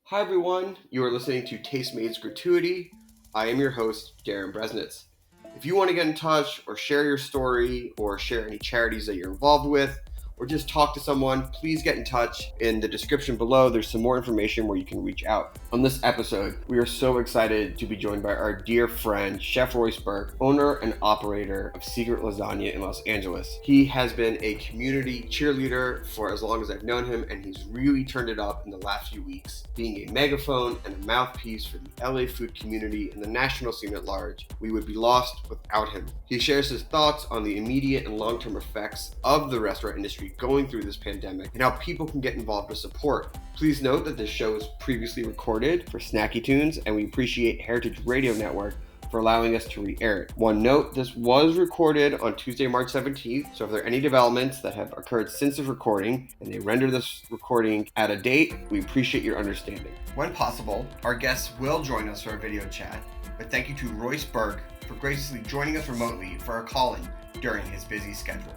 Hi everyone, you are listening to Tastemade's Gratuity. I am your host, Darin. If you want to get in touch or share your story or share any charities that you're involved with or just talk to someone, please get in touch. In the description below, there's some more information where you can reach out. On this episode, we are so excited to be joined by our dear friend, Chef Royce Burke, owner and operator of Secret Lasagna in Los Angeles. He has been a community cheerleader for as long as I've known him, and he's really turned it up in the last few weeks, being a megaphone and a mouthpiece for the LA food community and the national scene at large. We would be lost without him. He shares his thoughts on the immediate and long-term effects of the restaurant industry going through this pandemic and how people can get involved with support. Please note that this show was previously recorded for Snacky Tunes, and we appreciate Heritage Radio Network for allowing us to re-air it. One note, this was recorded on Tuesday, March 17th, so if there are any developments that have occurred since this recording and they render this recording at a date, we appreciate your understanding. When possible, our guests will join us for a video chat, but thank you to Royce Burke for graciously joining us remotely for a call-in during his busy schedule.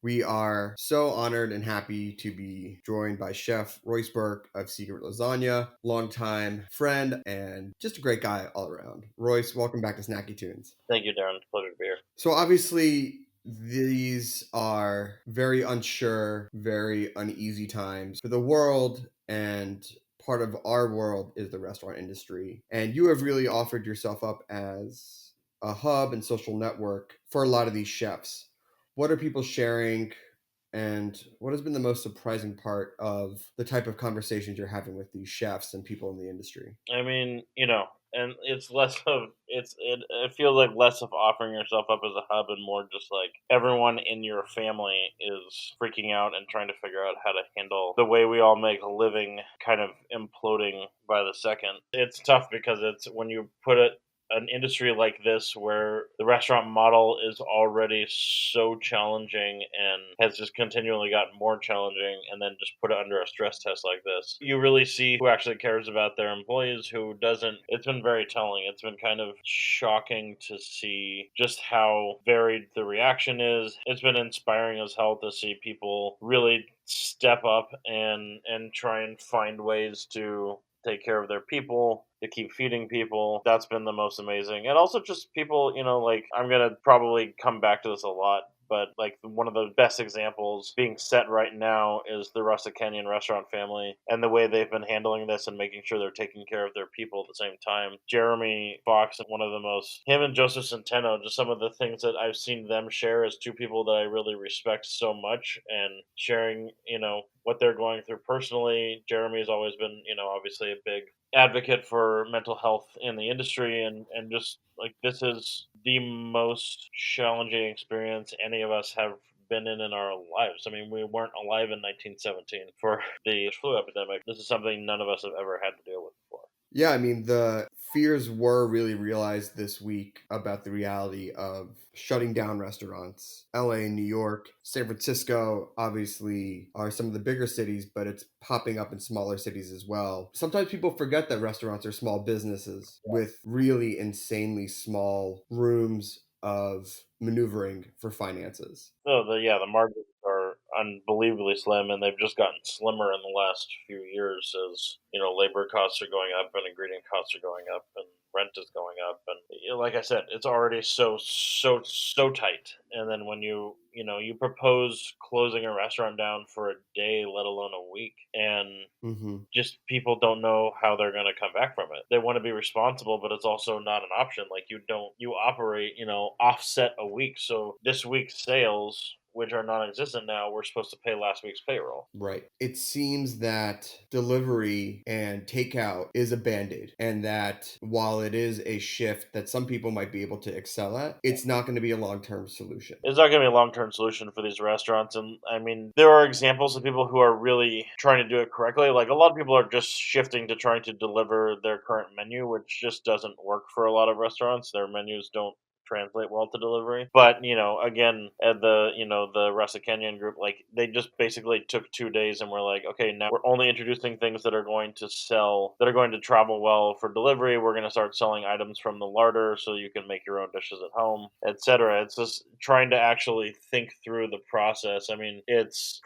We are so honored and happy to be joined by Chef Royce Burke of Secret Lasagna, longtime friend and just a great guy all around. Royce, welcome back to Snacky Tunes. Thank you, Darin. Pleasure to be here. So obviously, these are very unsure, very uneasy times for the world, and part of our world is the restaurant industry. And you have really offered yourself up as a hub and social network for a lot of these chefs. What are people sharing, and what has been the most surprising part of the type of conversations you're having with these chefs and people in the industry? I mean, and it's less of it feels like less of offering yourself up as a hub and more just like everyone in your family is freaking out and trying to figure out how to handle the way we all make a living kind of imploding by the second. It's tough because it's when you put it an industry like this where the restaurant model is already so challenging and has just continually gotten more challenging, and then just put it under a stress test like this, you really see who actually cares about their employees, who doesn't. It's been very telling. It's been kind of shocking to see just how varied the reaction is. It's been inspiring as hell to see people really step up and try and find ways to take care of their people, to keep feeding people. That's been the most amazing. And also just people, like I'm going to probably come back to this a lot, but like one of the best examples being set right now is the Rustic Canyon restaurant family and the way they've been handling this and making sure they're taking care of their people at the same time. Jeremy Fox, one of the most, him and Joseph Centeno, just some of the things that I've seen them share as two people that I really respect so much, and sharing, what they're going through personally. Jeremy's always been, obviously a big advocate for mental health in the industry, and just like this is the most challenging experience any of us have been in our lives. I mean, we weren't alive in 1917 for the flu epidemic. This is something none of us have ever had to deal with before. Yeah, I mean, the fears were really realized this week about the reality of shutting down restaurants. LA, New York, San Francisco, obviously, are some of the bigger cities, but it's popping up in smaller cities as well. Sometimes people forget that restaurants are small businesses with really insanely small rooms of maneuvering for finances. No, the margins are unbelievably slim, and they've just gotten slimmer in the last few years as labor costs are going up and ingredient costs are going up and rent is going up, and like I said, it's already so tight. And then when you propose closing a restaurant down for a day, let alone a week, and Mm-hmm. just people don't know how they're going to come back from it. They want to be responsible, but it's also not an option. Like you operate, offset a week. So this week's sales, which are non-existent now, we're supposed to pay last week's payroll. Right. It seems that delivery and takeout is a band-aid, and that while it is a shift that some people might be able to excel at, it's not going to be a long-term solution. It's not going to be a long-term solution for these restaurants. And I mean, there are examples of people who are really trying to do it correctly. Like a lot of people are just shifting to trying to deliver their current menu, which just doesn't work for a lot of restaurants. Their menus don't translate well to delivery. But again, at the Rustic Canyon group, like they just basically took 2 days and were like, okay, now we're only introducing things that are going to sell, that are going to travel well for delivery. We're going to start selling items from the larder so you can make your own dishes at home, etc. It's just trying to actually think through the process. I mean, it's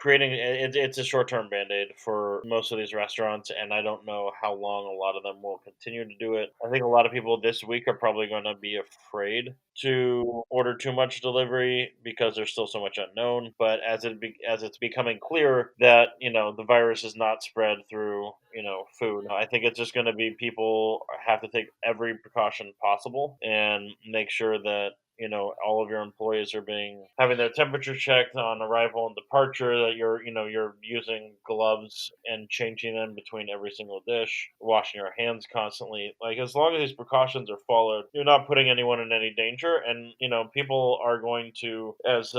a short-term band-aid for most of these restaurants, and I don't know how long a lot of them will continue to do it. I think a lot of people this week are probably going to be afraid to order too much delivery because there's still so much unknown. But as it's becoming clear that the virus is not spread through food, I think it's just going to be people have to take every precaution possible and make sure that all of your employees are having their temperature checked on arrival and departure, that you're using gloves and changing them between every single dish, washing your hands constantly. Like, as long as these precautions are followed, you're not putting anyone in any danger. And people are going to, as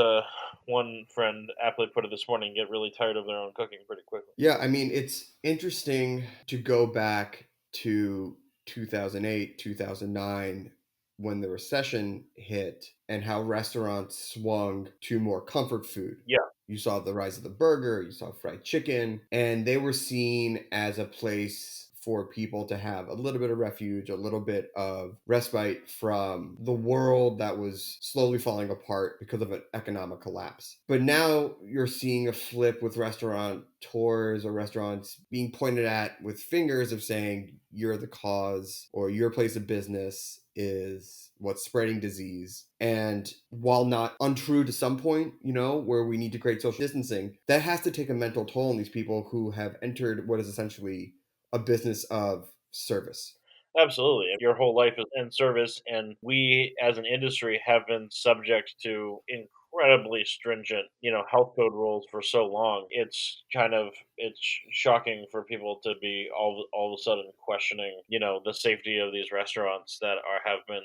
one friend aptly put it this morning, get really tired of their own cooking pretty quickly. Yeah, I mean, it's interesting to go back to 2008, 2009, when the recession hit, and how restaurants swung to more comfort food. Yeah. You saw the rise of the burger, you saw fried chicken, and they were seen as a place for people to have a little bit of refuge, a little bit of respite from the world that was slowly falling apart because of an economic collapse. But now you're seeing a flip with restaurateurs or restaurants being pointed at with fingers of saying you're the cause, or your place of business is what's spreading disease. And while not untrue to some point, where we need to create social distancing, that has to take a mental toll on these people who have entered what is essentially a business of service. Absolutely. Your whole life is in service, and we as an industry have been subject to incredibly stringent, health code rules for so long. It's shocking for people to be all of a sudden questioning, the safety of these restaurants that have been,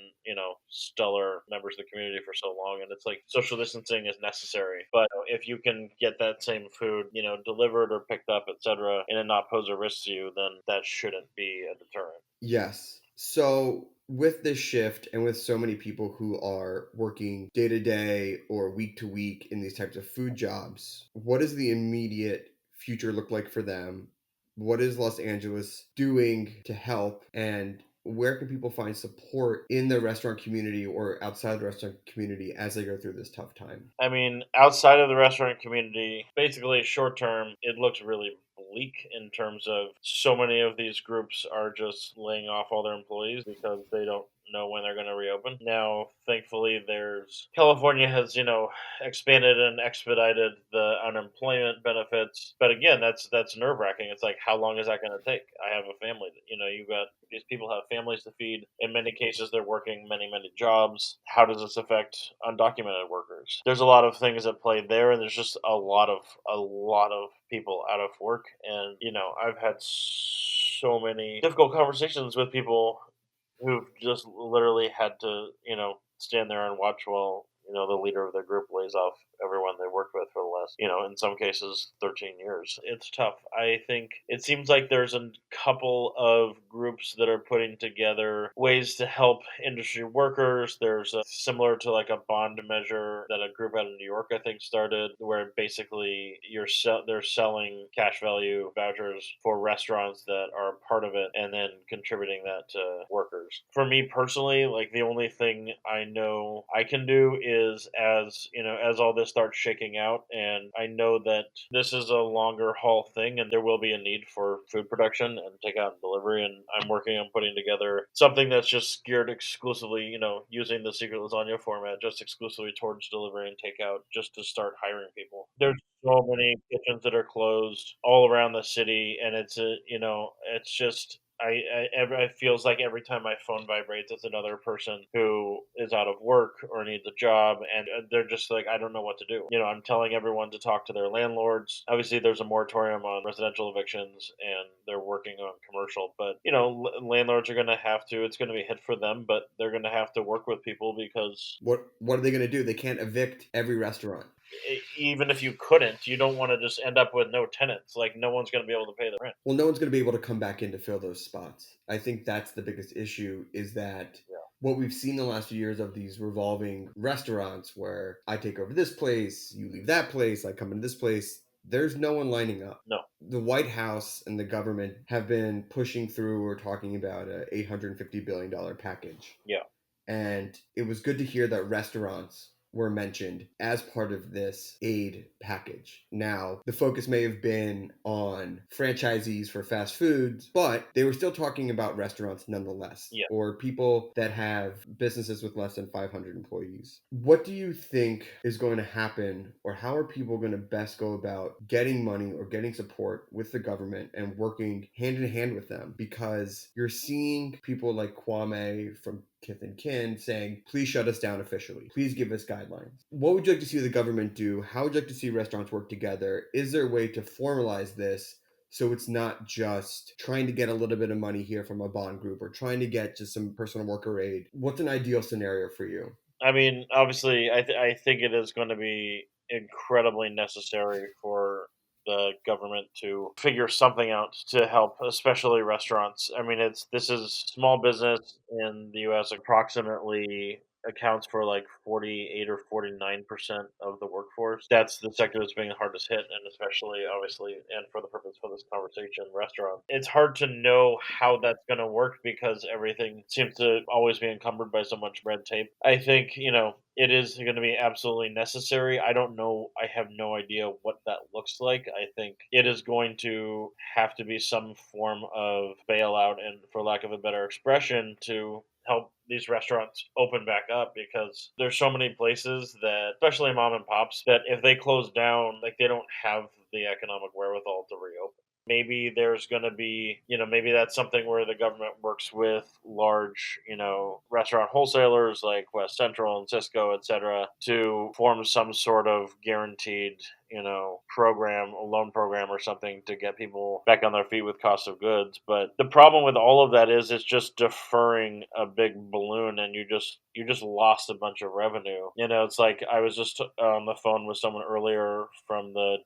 stellar members of the community for so long. And it's like social distancing is necessary, but if you can get that same food, delivered or picked up, etc., and it not pose a risk to you, then that shouldn't be a deterrent. Yes. So, with this shift and with so many people who are working day to day or week to week in these types of food jobs, what does the immediate future look like for them? What is Los Angeles doing to help? And where can people find support in the restaurant community or outside the restaurant community as they go through this tough time? I mean, outside of the restaurant community, basically short term, it looks really bleak in terms of so many of these groups are just laying off all their employees because they don't know when they're going to reopen. Now, thankfully, there's California has, expanded and expedited the unemployment benefits. But again, that's nerve wracking. It's like, how long is that going to take? I have a family. You've got these people have families to feed. In many cases, they're working many, many jobs. How does this affect undocumented workers? There's a lot of things at play there, and there's just a lot of people out of work. And I've had so many difficult conversations with people who've just literally had to, stand there and watch while, the leader of their group lays off everyone they worked with for the last, in some cases, 13 years. It's tough. I think it seems like there's a couple of groups that are putting together ways to help industry workers. There's similar to like a bond measure that a group out of New York, I think, started, where basically they're selling cash value vouchers for restaurants that are part of it and then contributing that to workers. For me personally, like the only thing I know I can do is as all this starts shaking out, and I know that this is a longer haul thing and there will be a need for food production and takeout and delivery, and I'm working on putting together something that's just geared exclusively, using the secret lasagna format, just exclusively towards delivery and takeout, just to start hiring people. There's so many kitchens that are closed all around the city, and it's just it feels like every time my phone vibrates, it's another person who is out of work or needs a job, and they're just like, I don't know what to do. I'm telling everyone to talk to their landlords. Obviously, there's a moratorium on residential evictions, and they're working on commercial. But landlords are going to have to. It's going to be a hit for them, but they're going to have to work with people because What are they going to do? They can't evict every restaurant. Even if you couldn't, you don't want to just end up with no tenants. Like, no one's going to be able to pay the rent. Well, no one's going to be able to come back in to fill those spots. I think that's the biggest issue, is that what we've seen the last few years of these revolving restaurants where I take over this place, you leave that place, I come into this place, there's no one lining up. No. The White House and the government have been pushing through or talking about a $850 billion package. Yeah. And it was good to hear that restaurants were mentioned as part of this aid package. Now, the focus may have been on franchisees for fast foods, but they were still talking about restaurants nonetheless, Yeah. or people that have businesses with less than 500 employees. What do you think is going to happen, or how are people going to best go about getting money or getting support with the government and working hand in hand with them? Because you're seeing people like Kwame from Kith and Kin saying, please shut us down officially. Please give us guidelines. What would you like to see the government do? How would you like to see restaurants work together? Is there a way to formalize this so it's not just trying to get a little bit of money here from a bond group or trying to get just some personal worker aid? What's an ideal scenario for you? I mean, obviously, I think it is going to be incredibly necessary for the government to figure something out to help, especially restaurants. I mean, this is small business in the U.S. approximately accounts for like 48 or 49% of the workforce. That's the sector that's being hardest hit, and especially obviously, and for the purpose of this conversation, restaurants. It's hard to know how that's going to work because everything seems to always be encumbered by so much red tape. I think, it is going to be absolutely necessary. I don't know. I have no idea what that looks like. I think it is going to have to be some form of bailout, and for lack of a better expression, to help these restaurants open back up, because there's so many places that, especially mom and pops, that if they close down, like, they don't have the economic wherewithal to reopen. Maybe there's going to be, maybe that's something where the government works with large, restaurant wholesalers like West Central and Cisco, et cetera, to form some sort of guaranteed, program, a loan program or something to get people back on their feet with cost of goods. But the problem with all of that is it's just deferring a big balloon, and you just lost a bunch of revenue. It's like I was just on the phone with someone earlier from the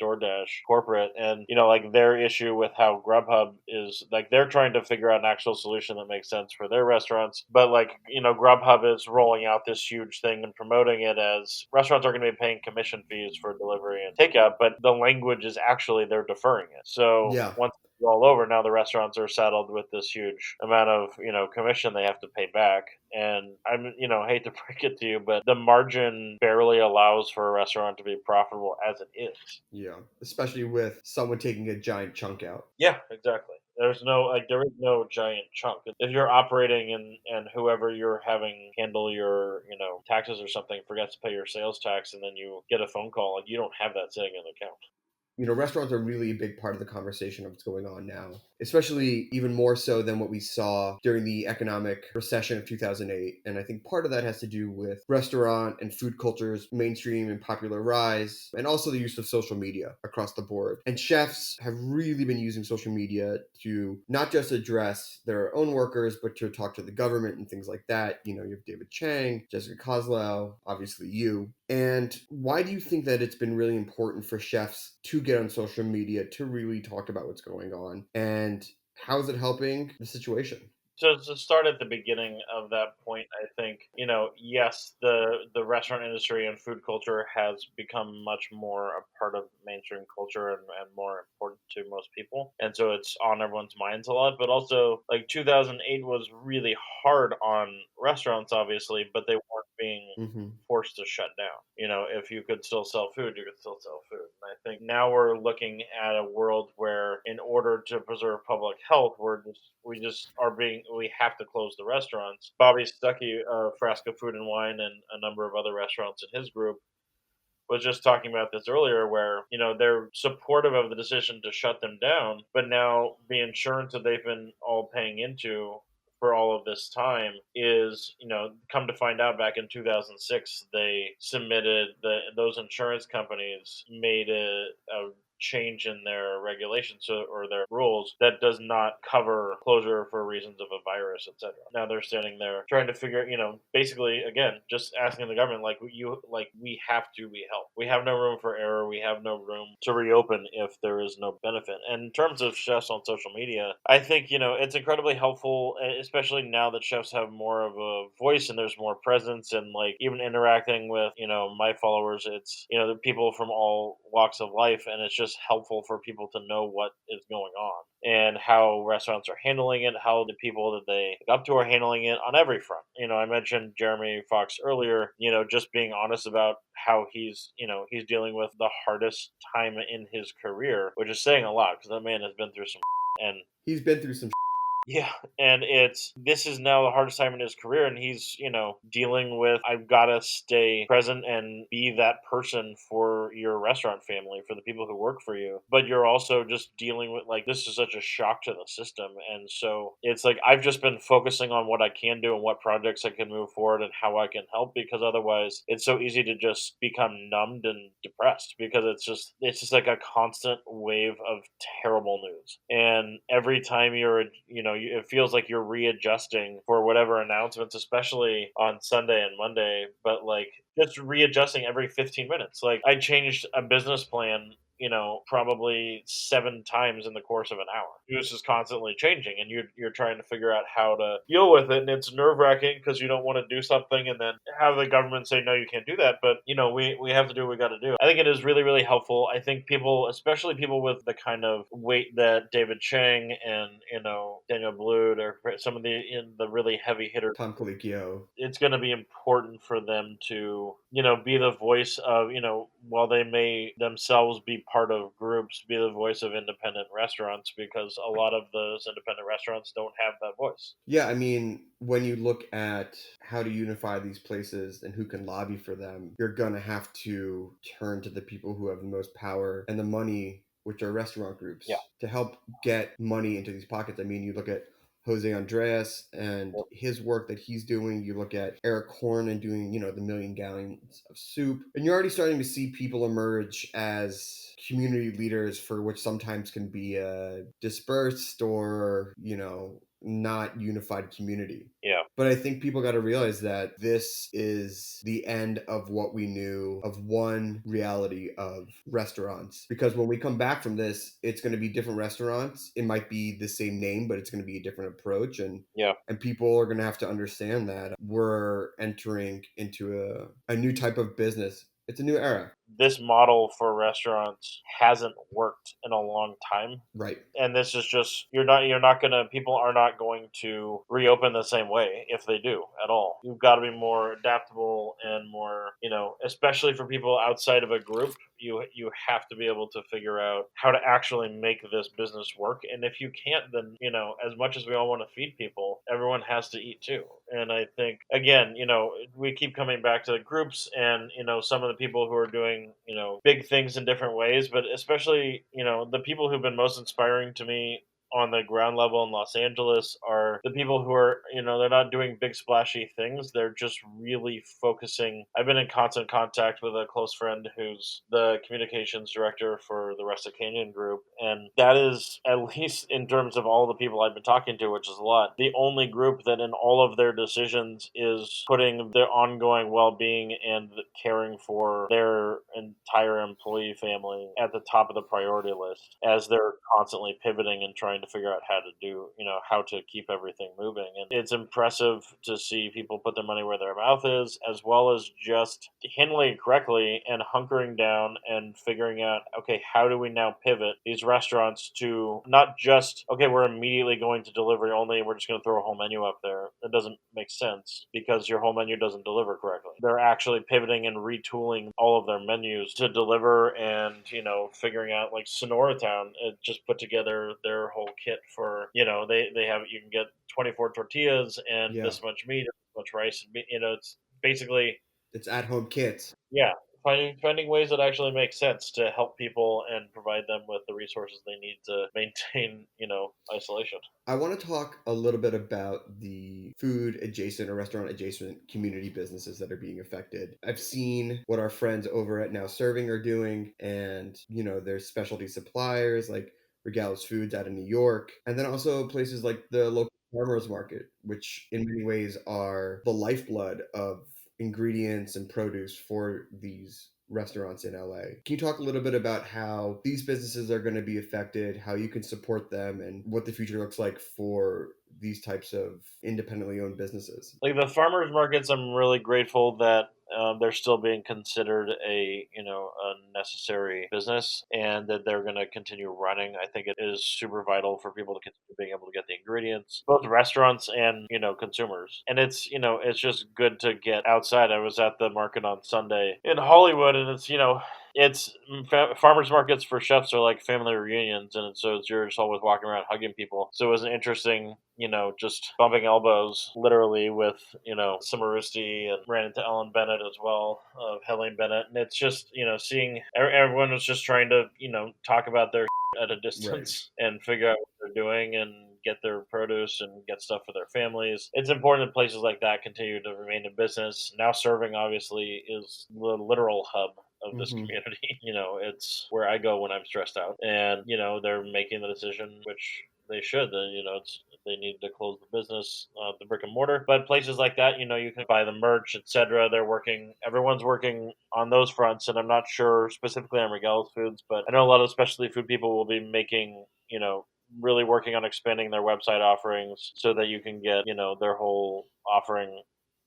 DoorDash corporate, and like their issue with how Grubhub is, like, they're trying to figure out an actual solution that makes sense for their restaurants, but like Grubhub is rolling out this huge thing and promoting it as restaurants are going to be paying commission fees for delivery and takeout, but the language is actually they're deferring it. So Yeah. once it's all over, now the restaurants are saddled with this huge amount of commission they have to pay back. And I'm, hate to break it to you, but the margin barely allows for a restaurant to be profitable as it is. Yeah. Especially with someone taking a giant chunk out. Yeah, exactly. There is no giant chunk. If you're operating and whoever you're having handle your, taxes or something forgets to pay your sales tax, and then you get a phone call, and you don't have that sitting in the account. Restaurants are really a big part of the conversation of what's going on now, especially even more so than what we saw during the economic recession of 2008. And I think part of that has to do with restaurant and food culture's mainstream and popular rise, and also the use of social media across the board. And chefs have really been using social media to not just address their own workers, but to talk to the government and things like that. You have David Chang, Jessica Kozlow, obviously you. And why do you think that it's been really important for chefs to get on social media to really talk about what's going on? And how is it helping the situation? So to start at the beginning of that point, I think, yes, the restaurant industry and food culture has become much more a part of mainstream culture, and more important to most people. And so it's on everyone's minds a lot. But also, like, 2008 was really hard on restaurants, obviously, but they weren't being Mm-hmm. forced to shut down. If you could still sell food, you could still sell food. And I think now we're looking at a world where, in order to preserve public health, we have to close the restaurants. Bobby Stuckey of Frasco Food and Wine and a number of other restaurants in his group was just talking about this earlier, where they're supportive of the decision to shut them down, but now the insurance that they've been all paying into for all of this time is, come to find out, back in 2006 they submitted those insurance companies made a change in their regulations or their rules that does not cover closure for reasons of a virus, etc. Now they're standing there trying to figure, basically again, just asking the government we have to be helped. We have no room for error. We have no room to reopen if there is no benefit. And in terms of chefs on social media, I think it's incredibly helpful, especially now that chefs have more of a voice and there's more presence, and like even interacting with my followers. It's the people from all walks of life, and it's just helpful for people to know what is going on and how restaurants are handling it, how the people that they look up to are handling it on every front. I mentioned Jeremy Fox earlier, just being honest about how he's dealing with the hardest time in his career, which is saying a lot because that man has been through some and He's been through some. yeah, and this is now the hardest time in his career, and he's dealing with, I've got to stay present and be that person for your restaurant family, for the people who work for you, but you're also just dealing with, like, this is such a shock to the system. And so it's like I've just been focusing on what I can do and what projects I can move forward and how I can help, because otherwise it's so easy to just become numbed and depressed, because it's just like a constant wave of terrible news, and every time it feels like you're readjusting for whatever announcements, especially on Sunday and Monday, but like just readjusting every 15 minutes. Like I changed a business plan, probably 7 times in the course of an hour. This is constantly changing, and you're trying to figure out how to deal with it, and it's nerve wracking because you don't want to do something and then have the government say no, you can't do that. But we have to do what we got to do. I think it is really really helpful. I think people, especially people with the kind of weight that David Chang and Daniel Blute, or some of the really heavy hitters, Tom Colicchio. it's going to be important for them to be the voice of, while they may themselves be part of groups, be the voice of independent restaurants, because a lot of those independent restaurants don't have that voice. Yeah, I mean, when you look at how to unify these places and who can lobby for them, you're gonna have to turn to the people who have the most power and the money, which are restaurant groups, Yeah. to help get money into these pockets. I mean, you look at Jose Andres and Yep. his work that he's doing. You look at Eric Horn and doing, the million gallons of soup. And you're already starting to see people emerge as community leaders, for which sometimes can be a dispersed or, not unified community. Yeah. But I think people got to realize that this is the end of what we knew of one reality of restaurants. Because when we come back from this, it's going to be different restaurants. It might be the same name, but it's going to be a different approach. Yeah. And people are going to have to understand that we're entering into a new type of business. It's a new era. This model for restaurants hasn't worked in a long time. Right. And this is just, people are not going to reopen the same way if they do at all. You've got to be more adaptable and more, especially for people outside of a group. You have to be able to figure out how to actually make this business work. And if you can't, then as much as we all want to feed people, everyone has to eat too. And I think, again, we keep coming back to the groups and some of the people who are doing big things in different ways, but especially the people who've been most inspiring to me on the ground level in Los Angeles are the people who are, they're not doing big splashy things. They're just really focusing. I've been in constant contact with a close friend who's the communications director for the Rustic Canyon Group. And that is, at least in terms of all the people I've been talking to, which is a lot, the only group that in all of their decisions is putting their ongoing well-being and caring for their entire employee family at the top of the priority list, as they're constantly pivoting and trying to figure out how to do, how to keep everything moving. And it's impressive to see people put their money where their mouth is, as well as just handling it correctly and hunkering down and figuring out, okay, how do we now pivot these restaurants to not just, okay, we're immediately going to delivery only and we're just going to throw a whole menu up there. That doesn't make sense because your whole menu doesn't deliver correctly. They're actually pivoting and retooling all of their menus to deliver, and figuring out, like Sonora Town just put together their whole kit for, they have, you can get 24 tortillas and this much meat, this much rice, and it's basically, it's at home kits. yeah, finding ways that actually make sense to help people and provide them with the resources they need to maintain, isolation. I want to talk a little bit about the food adjacent or restaurant adjacent community businesses that are being affected. I've seen what our friends over at Now Serving are doing, and there's specialty suppliers like Regalis Foods out of New York, and then also places like the local farmers market, which in many ways are the lifeblood of ingredients and produce for these restaurants in LA. Can you talk a little bit about how these businesses are going to be affected, how you can support them, and what the future looks like for these types of independently owned businesses? Like the farmers markets, I'm really grateful that they're still being considered a necessary business, and that they're going to continue running. I think it is super vital for people to continue being able to get the ingredients, both restaurants and consumers. And it's just good to get outside. I was at the market on Sunday in Hollywood, and farmers markets for chefs are like family reunions, and you're just always walking around hugging people. So it was an interesting, just bumping elbows literally with, Samaristi, and ran into Ellen Bennett as well, of Helene Bennett. And it's just, seeing everyone was just trying to, talk about their at a Right. distance and figure out what they're doing and get their produce and get stuff for their families. It's important that places like that continue to remain in business. Now Serving obviously is the literal hub of this Hmm. community. It's where I go when I'm stressed out. And, they're making the decision, which they should. They need to close the business, the brick and mortar. But places like that, you can buy the merch, etc. Everyone's working on those fronts. And I'm not sure specifically on Regalis Foods, but I know a lot of specialty food people will be making, really working on expanding their website offerings so that you can get, their whole offering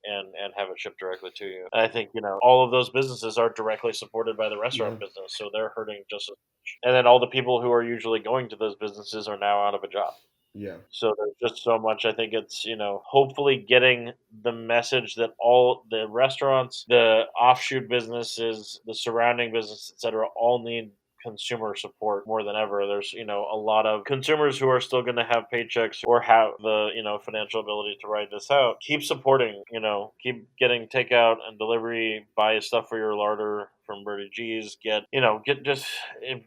and have it shipped directly to you. And I think, all of those businesses are directly supported by the Yeah. restaurant business, so they're hurting just as much. And then all the people who are usually going to those businesses are now out of a job. Yeah. So there's just so much. I think it's, hopefully getting the message that all the restaurants, the offshoot businesses, the surrounding business, etc., all need consumer support more than ever. There's, a lot of consumers who are still going to have paychecks or have the, financial ability to ride this out. Keep supporting, keep getting takeout and delivery, buy stuff for your larder from Birdie G's, get just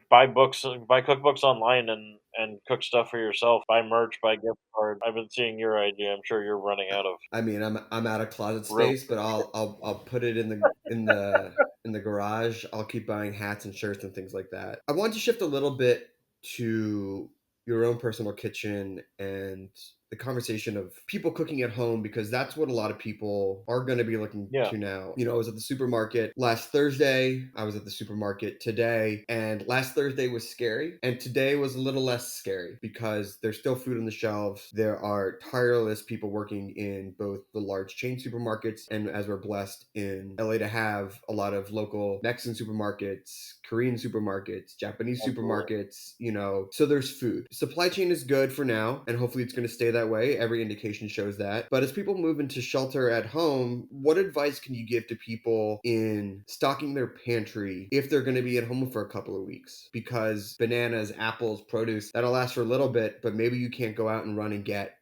buy books, buy cookbooks online and cook stuff for yourself, buy merch, buy gift card. I've been seeing your idea. I'm sure you're running out of I mean, I'm out of closet room. space, but I'll put it in the garage. I'll keep buying hats and shirts and things like that. I want to shift a little bit to your own personal kitchen and the conversation of people cooking at home, because that's what a lot of people are going to be looking Yeah. to now. I was at the supermarket last Thursday. I was at the supermarket today, and last Thursday was scary, and today was a little less scary because there's still food on the shelves. There are tireless people working in both the large chain supermarkets, and as we're blessed in LA to have a lot of local Mexican supermarkets, Korean supermarkets, Japanese Absolutely. supermarkets, so there's food. Supply chain is good for now, and hopefully it's going to stay that way. Every indication shows that. But as people move into shelter at home, what advice can you give to people in stocking their pantry if they're going to be at home for a couple of weeks? Because bananas, apples, produce, that'll last for a little bit, but maybe you can't go out and run and get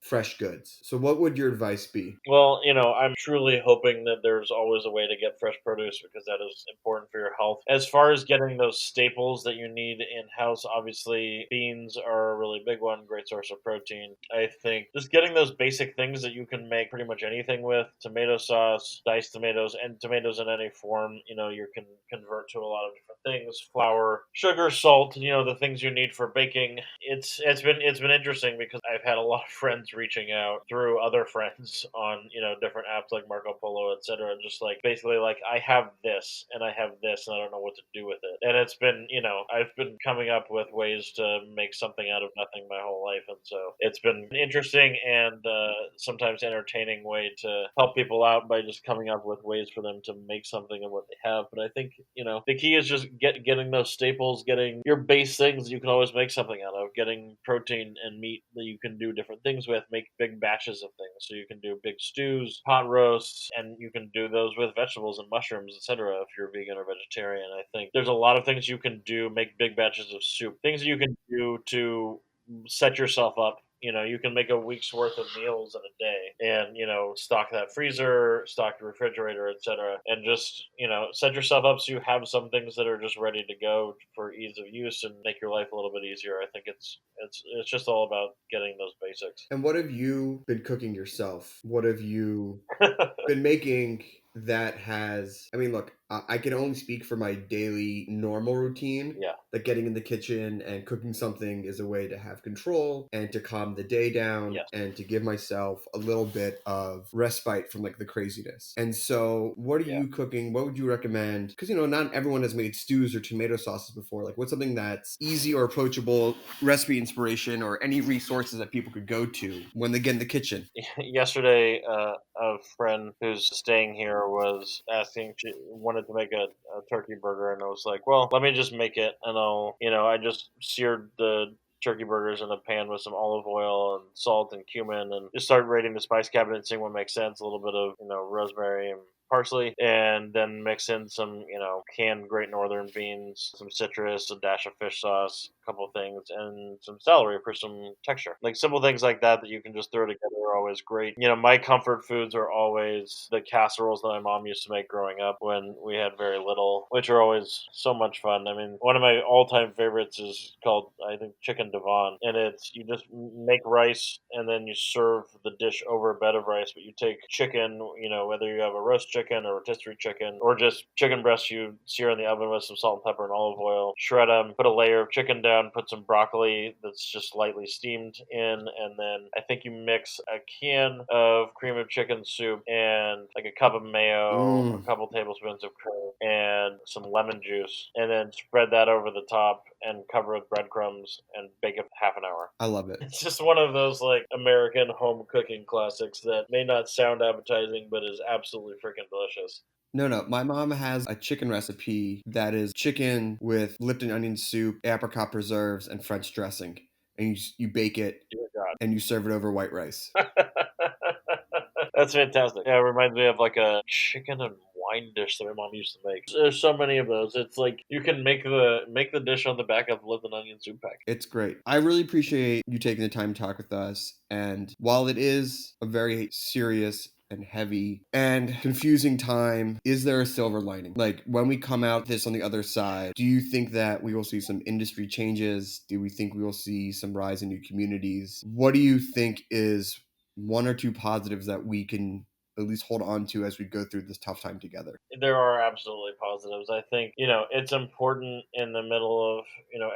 fresh goods. So what would your advice be? Well, I'm truly hoping that there's always a way to get fresh produce because that is important for your health. As far as getting those staples that you need in house, obviously beans are a really big one, great source of protein. I think just getting those basic things that you can make pretty much anything with, tomato sauce, diced tomatoes, and tomatoes in any form, you can convert to a lot of different things, flour, sugar, salt, the things you need for baking. It's been interesting because I've had a lot of friends reaching out through other friends on different apps like Marco Polo, etc. Just like basically like I have this and I have this and I don't know what to do with it. And it's been I've been coming up with ways to make something out of nothing my whole life, and so it's been interesting and sometimes entertaining way to help people out by just coming up with ways for them to make something of what they have. But I think the key is just getting those staples, getting your base things you can always make something out of, getting protein and meat that you can do different things with, make big batches of things. So you can do big stews, pot roasts, and you can do those with vegetables and mushrooms, etc. If you're vegan or vegetarian, I think there's a lot of things you can do. Make big batches of soup, things you can do to set yourself up you can make a week's worth of meals in a day, and stock that freezer, stock the refrigerator, etc., and just set yourself up so you have some things that are just ready to go for ease of use and make your life a little bit easier. I think it's just all about getting those basics. And what have you been cooking yourself? What have you been making that has, I mean, look, I can only speak for my daily normal routine, Yeah. that getting in the kitchen and cooking something is a way to have control and to calm the day down Yes. and to give myself a little bit of respite from like the craziness. And so what are Yeah. you cooking? What would you recommend? Because not everyone has made stews or tomato sauces before. Like, what's something that's easy or approachable, recipe inspiration, or any resources that people could go to when they get in the kitchen? Yesterday, a friend who's staying here was asking, she wanted to make a turkey burger, and I was like, well, let me just make it, and I just seared the turkey burgers in a pan with some olive oil and salt and cumin, and just started raiding the spice cabinet and seeing what makes sense. A little bit of rosemary and parsley, and then mix in some canned Great Northern beans, some citrus, a dash of fish sauce, a couple of things, and some celery for some texture. Like simple things like that you can just throw together are always great. My comfort foods are always the casseroles that my mom used to make growing up when we had very little, which are always so much fun. I mean, one of my all-time favorites is called, I think, chicken devon, and it's you just make rice and then you serve the dish over a bed of rice, but you take chicken, whether you have a roast chicken or rotisserie chicken or just chicken breasts, you sear in the oven with some salt and pepper and olive oil, shred them, put a layer of chicken down, put some broccoli that's just lightly steamed in, and then I think you mix a can of cream of chicken soup and like a cup of mayo, a Mm, couple tablespoons of cream, and some lemon juice, and then spread that over the top and cover with breadcrumbs and bake it half an hour. I love it. It's just one of those like American home cooking classics that may not sound appetizing, but is absolutely freaking delicious. No, no. My mom has a chicken recipe that is chicken with Lipton onion soup, apricot preserves, and French dressing. And you bake it Dear and you serve it over white rice. God. That's fantastic. Yeah, it reminds me of like a chicken and wine dish that my mom used to make. There's so many of those. It's like you can make the dish on the back of Lipton onion soup pack. It's great. I really appreciate you taking the time to talk with us. And while it is a very serious and heavy and confusing time, is there a silver lining? Like when we come out this on the other side, do you think that we will see some industry changes? Do we think we will see some rise in new communities? What do you think is one or two positives that we can at least hold on to as we go through this tough time together? There are absolutely positives. I think, it's important in the middle of,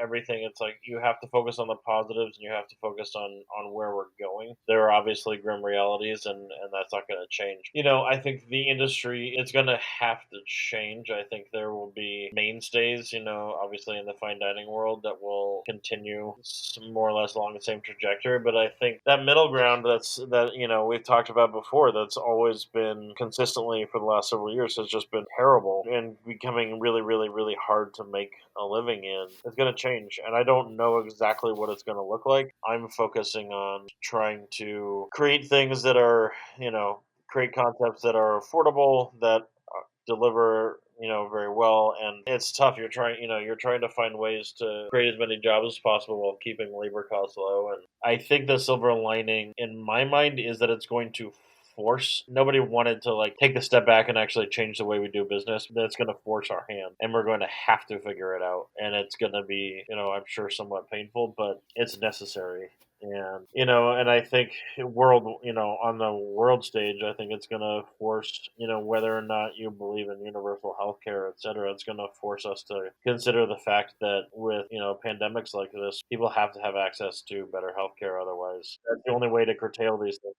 everything. It's like you have to focus on the positives and you have to focus on where we're going. There are obviously grim realities and that's not going to change. I think the industry it's going to have to change. I think there will be mainstays, obviously in the fine dining world that will continue more or less along the same trajectory, but I think that middle ground that we've talked about before that's always been consistently for the last several years has just been terrible and becoming really, really, really hard to make a living in. It's going to change, and I don't know exactly what it's going to look like. I'm focusing on trying to create things that are, create concepts that are affordable, that deliver very well, and it's tough. You're trying to find ways to create as many jobs as possible while keeping labor costs low, and I think the silver lining in my mind is that it's going to force nobody wanted to like take the step back and actually change the way we do business. That's going to force our hand, and we're going to have to figure it out, and it's going to be I'm sure somewhat painful, but it's necessary. And I think on the world stage, I think it's going to force, whether or not you believe in universal healthcare, et cetera, it's going to force us to consider the fact that with, pandemics like this, people have to have access to better healthcare. Otherwise, that's the only way to curtail these things.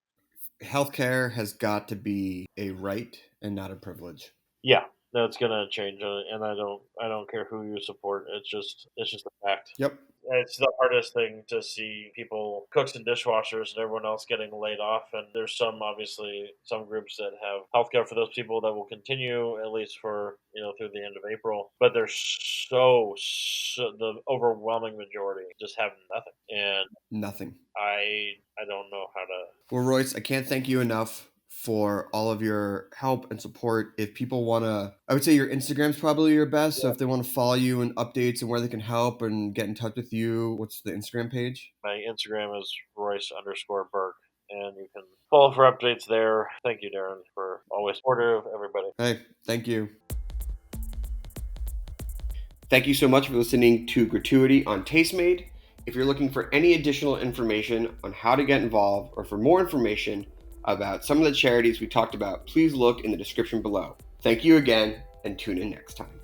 Healthcare has got to be a right and not a privilege. Yeah, that's going to change. And I don't care who you support. It's just a fact. Yep. It's the hardest thing to see people, cooks and dishwashers, and everyone else getting laid off. And there's obviously, some groups that have healthcare for those people that will continue at least for through the end of April. But there's the overwhelming majority just have nothing, and Nothing. I don't know how to. Well, Royce, I can't thank you enough for all of your help and support. If people want to, I would say your Instagram's probably your best. So if they want to follow you and updates and where they can help and get in touch with you, what's the Instagram page? My Instagram is Royce_Burke, and you can follow for updates there. Thank you, Darin, for always supportive of everybody. Hey, thank you. Thank you so much for listening to Gratuity on Tastemade. If you're looking for any additional information on how to get involved or for more information about some of the charities we talked about, please look in the description below. Thank you again, and tune in next time.